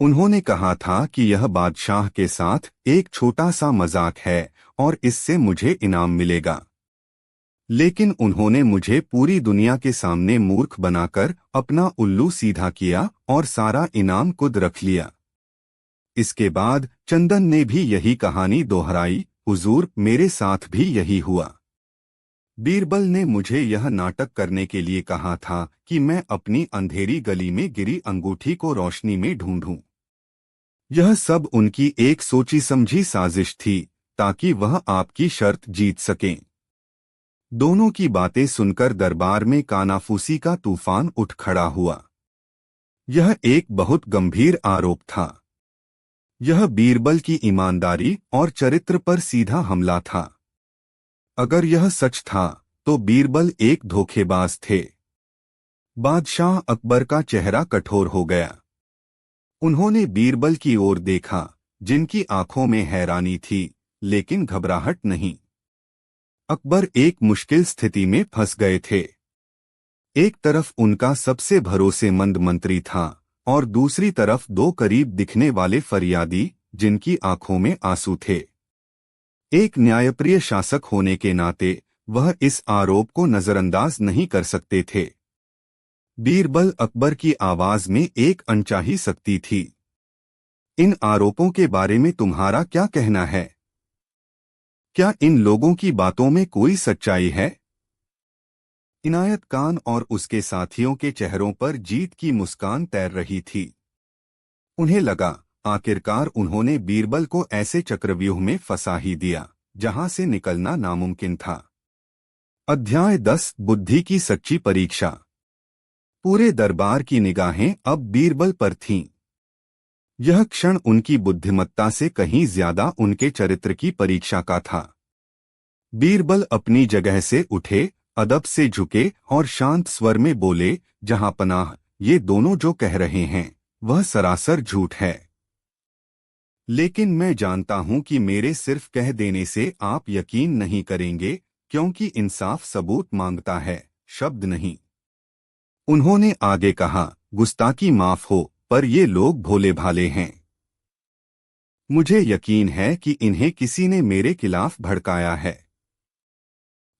उन्होंने कहा था कि यह बादशाह के साथ एक छोटा सा मजाक है और इससे मुझे इनाम मिलेगा। लेकिन उन्होंने मुझे पूरी दुनिया के सामने मूर्ख बनाकर अपना उल्लू सीधा किया और सारा इनाम खुद रख लिया। इसके बाद चंदन ने भी यही कहानी दोहराई। हुजूर, मेरे साथ भी यही हुआ। बीरबल ने मुझे यह नाटक करने के लिए कहा था कि मैं अपनी अंधेरी गली में गिरी अंगूठी को रोशनी में ढूंढूं। यह सब उनकी एक सोची समझी साजिश थी ताकि वह आपकी शर्त जीत सकें। दोनों की बातें सुनकर दरबार में कानाफूसी का तूफान उठ खड़ा हुआ। यह एक बहुत गंभीर आरोप था। यह बीरबल की ईमानदारी और चरित्र पर सीधा हमला था। अगर यह सच था तो बीरबल एक धोखेबाज थे। बादशाह अकबर का चेहरा कठोर हो गया। उन्होंने बीरबल की ओर देखा, जिनकी आंखों में हैरानी थी लेकिन घबराहट नहीं। अकबर एक मुश्किल स्थिति में फंस गए थे। एक तरफ उनका सबसे भरोसेमंद मंत्री था और दूसरी तरफ दो करीब दिखने वाले फरियादी जिनकी आंखों में आंसू थे। एक न्यायप्रिय शासक होने के नाते वह इस आरोप को नजरअंदाज नहीं कर सकते थे। बीरबल अकबर की आवाज में एक अनचाही सख्ती थी। इन आरोपों के बारे में तुम्हारा क्या कहना है? क्या इन लोगों की बातों में कोई सच्चाई है? इनायत खान और उसके साथियों के चेहरों पर जीत की मुस्कान तैर रही थी। उन्हें लगा आखिरकार उन्होंने बीरबल को ऐसे चक्रव्यूह में फंसा ही दिया जहां से निकलना नामुमकिन था। अध्याय 10 बुद्धि की सच्ची परीक्षा। पूरे दरबार की निगाहें अब बीरबल पर थीं। यह क्षण उनकी बुद्धिमत्ता से कहीं ज्यादा उनके चरित्र की परीक्षा का था। बीरबल अपनी जगह से उठे, अदब से झुके और शांत स्वर में बोले, जहां पनाह, ये दोनों जो कह रहे हैं वह सरासर झूठ है। लेकिन मैं जानता हूं कि मेरे सिर्फ कह देने से आप यकीन नहीं करेंगे, क्योंकि इंसाफ सबूत मांगता है, शब्द नहीं। उन्होंने आगे कहा, गुस्ताखी माफ हो, पर ये लोग भोले भाले हैं। मुझे यकीन है कि इन्हें किसी ने मेरे खिलाफ भड़काया है।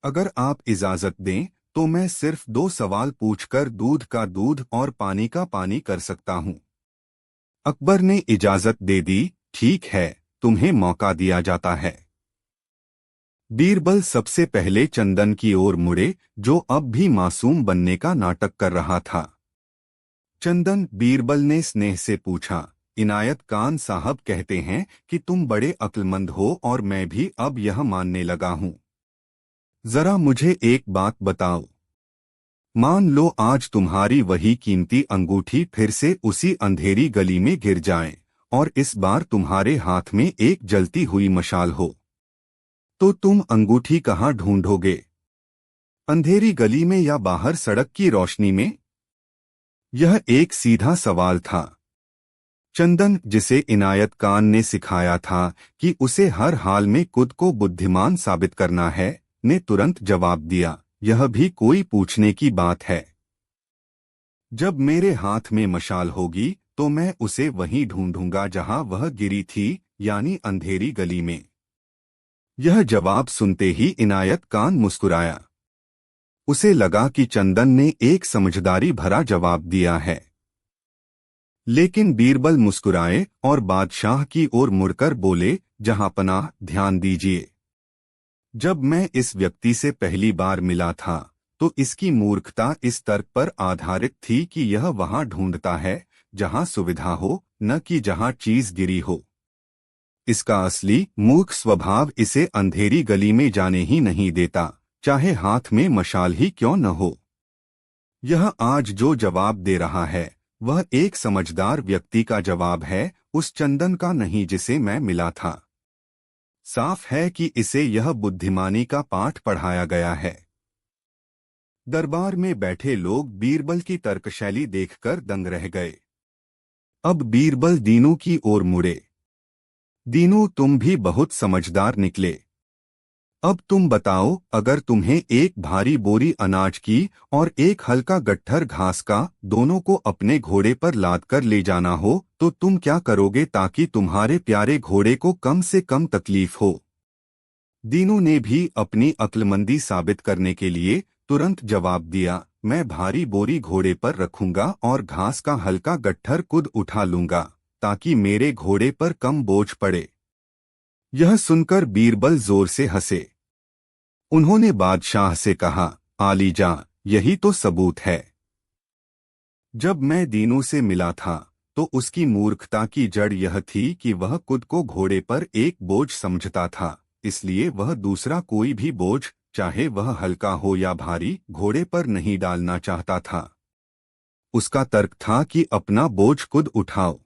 अगर आप इजाजत दें तो मैं सिर्फ 2 सवाल पूछकर दूध का दूध और पानी का पानी कर सकता हूं। अकबर ने इजाजत दे दी। ठीक है, तुम्हें मौका दिया जाता है। बीरबल सबसे पहले चंदन की ओर मुड़े, जो अब भी मासूम बनने का नाटक कर रहा था। चंदन, बीरबल ने स्नेह से पूछा, इनायत खान साहब कहते हैं कि तुम बड़े अक्लमंद हो और मैं भी अब यह मानने लगा हूं। जरा मुझे एक बात बताओ। मान लो आज तुम्हारी वही कीमती अंगूठी फिर से उसी अंधेरी गली में गिर जाए और इस बार तुम्हारे हाथ में एक जलती हुई मशाल हो, तो तुम अंगूठी कहाँ ढूंढोगे? अंधेरी गली में या बाहर सड़क की रोशनी में? यह एक सीधा सवाल था। चंदन, जिसे इनायत खान ने सिखाया था कि उसे हर हाल में खुद को बुद्धिमान साबित करना है, ने तुरंत जवाब दिया, यह भी कोई पूछने की बात है। जब मेरे हाथ में मशाल होगी तो मैं उसे वहीं ढूंढूंगा जहां वह गिरी थी, यानी अंधेरी गली में। यह जवाब सुनते ही इनायत खान मुस्कुराया। उसे लगा कि चंदन ने एक समझदारी भरा जवाब दिया है। लेकिन बीरबल मुस्कुराए और बादशाह की ओर मुड़कर बोले, जहां पनाह, ध्यान दीजिए। जब मैं इस व्यक्ति से पहली बार मिला था तो इसकी मूर्खता इस तर्क पर आधारित थी कि यह वहां ढूंढता है जहां सुविधा हो, न कि जहां चीज गिरी हो। इसका असली मूर्ख स्वभाव इसे अंधेरी गली में जाने ही नहीं देता, चाहे हाथ में मशाल ही क्यों न हो। यह आज जो जवाब दे रहा है वह एक समझदार व्यक्ति का जवाब है, उस चंदन का नहीं जिसे मैं मिला था। साफ है कि इसे यह बुद्धिमानी का पाठ पढ़ाया गया है। दरबार में बैठे लोग बीरबल की तर्कशैली देखकर दंग रह गए। अब बीरबल दीनू की ओर मुड़े। दीनू, तुम भी बहुत समझदार निकले। अब तुम बताओ, अगर तुम्हें एक भारी बोरी अनाज की और एक हल्का गट्ठर घास का, दोनों को अपने घोड़े पर लाद कर ले जाना हो, तो तुम क्या करोगे ताकि तुम्हारे प्यारे घोड़े को कम से कम तकलीफ हो? दीनू ने भी अपनी अक्लमंदी साबित करने के लिए तुरंत जवाब दिया, मैं भारी बोरी घोड़े पर रखूंगा और घास का हल्का गट्ठर खुद उठा लूंगा ताकि मेरे घोड़े पर कम बोझ पड़े। यह सुनकर बीरबल जोर से हंसे। उन्होंने बादशाह से कहा, आलीजा, यही तो सबूत है। जब मैं दीनू से मिला था तो उसकी मूर्खता की जड़ यह थी कि वह खुद को घोड़े पर एक बोझ समझता था, इसलिए वह दूसरा कोई भी बोझ, चाहे वह हल्का हो या भारी, घोड़े पर नहीं डालना चाहता था। उसका तर्क था कि अपना बोझ खुद उठाओ।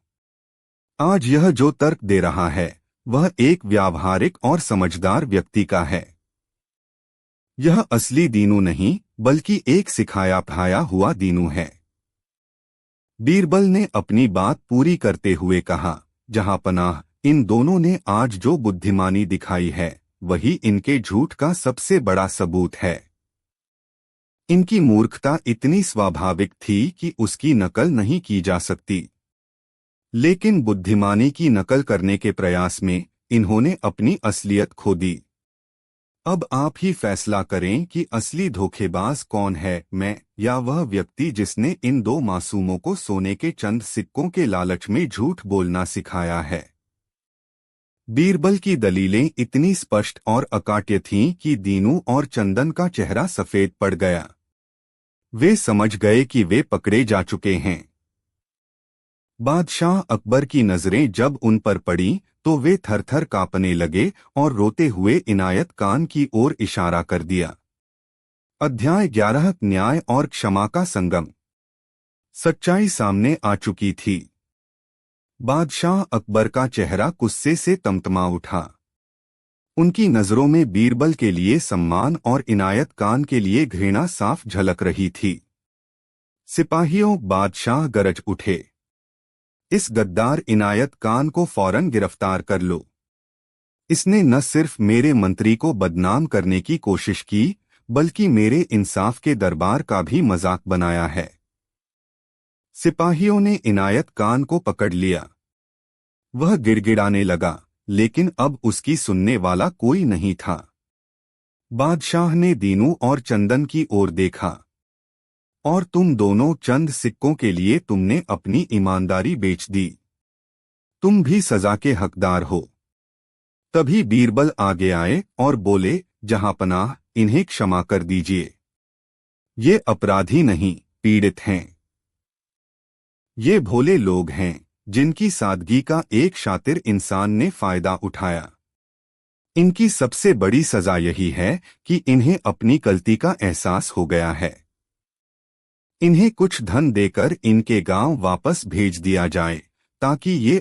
आज यह जो तर्क दे रहा है वह एक व्यावहारिक और समझदार व्यक्ति का है। यह असली दीनू नहीं बल्कि एक सिखाया पढ़ाया हुआ दीनू है। बीरबल ने अपनी बात पूरी करते हुए कहा, जहांपनाह, इन दोनों ने आज जो बुद्धिमानी दिखाई है वही इनके झूठ का सबसे बड़ा सबूत है। इनकी मूर्खता इतनी स्वाभाविक थी कि उसकी नकल नहीं की जा सकती, लेकिन बुद्धिमानी की नकल करने के प्रयास में इन्होंने अपनी असलियत खो दी। अब आप ही फैसला करें कि असली धोखेबाज कौन है, मैं या वह व्यक्ति जिसने इन दो मासूमों को सोने के चंद सिक्कों के लालच में झूठ बोलना सिखाया है। बीरबल की दलीलें इतनी स्पष्ट और अकाट्य थीं कि दीनू और चंदन का चेहरा सफेद पड़ गया। वे समझ गए कि वे पकड़े जा चुके हैं। बादशाह अकबर की नजरें जब उन पर पड़ी तो वे थरथर कांपने लगे और रोते हुए इनायत खान की ओर इशारा कर दिया। अध्याय 11 न्याय और क्षमा का संगम। सच्चाई सामने आ चुकी थी। बादशाह अकबर का चेहरा गुस्से से तमतमा उठा। उनकी नजरों में बीरबल के लिए सम्मान और इनायत खान के लिए घृणा साफ झलक रही थी। सिपाहियों, बादशाह गरज उठे, इस गद्दार इनायत खान को फौरन गिरफ्तार कर लो। इसने न सिर्फ मेरे मंत्री को बदनाम करने की कोशिश की बल्कि मेरे इंसाफ के दरबार का भी मजाक बनाया है। सिपाहियों ने इनायत खान को पकड़ लिया। वह गिड़गिड़ाने लगा, लेकिन अब उसकी सुनने वाला कोई नहीं था। बादशाह ने दीनू और चंदन की ओर देखा, और तुम दोनों चंद सिक्कों के लिए तुमने अपनी ईमानदारी बेच दी। तुम भी सजा के हकदार हो। तभी बीरबल आगे आए और बोले, जहांपनाह, इन्हें क्षमा कर दीजिए। ये अपराधी नहीं, पीड़ित हैं। ये भोले लोग हैं जिनकी सादगी का एक शातिर इंसान ने फायदा उठाया। इनकी सबसे बड़ी सजा यही है कि इन्हें अपनी गलती का एहसास हो गया है। इन्हें कुछ धन देकर इनके गांव वापस भेज दिया जाए ताकि ये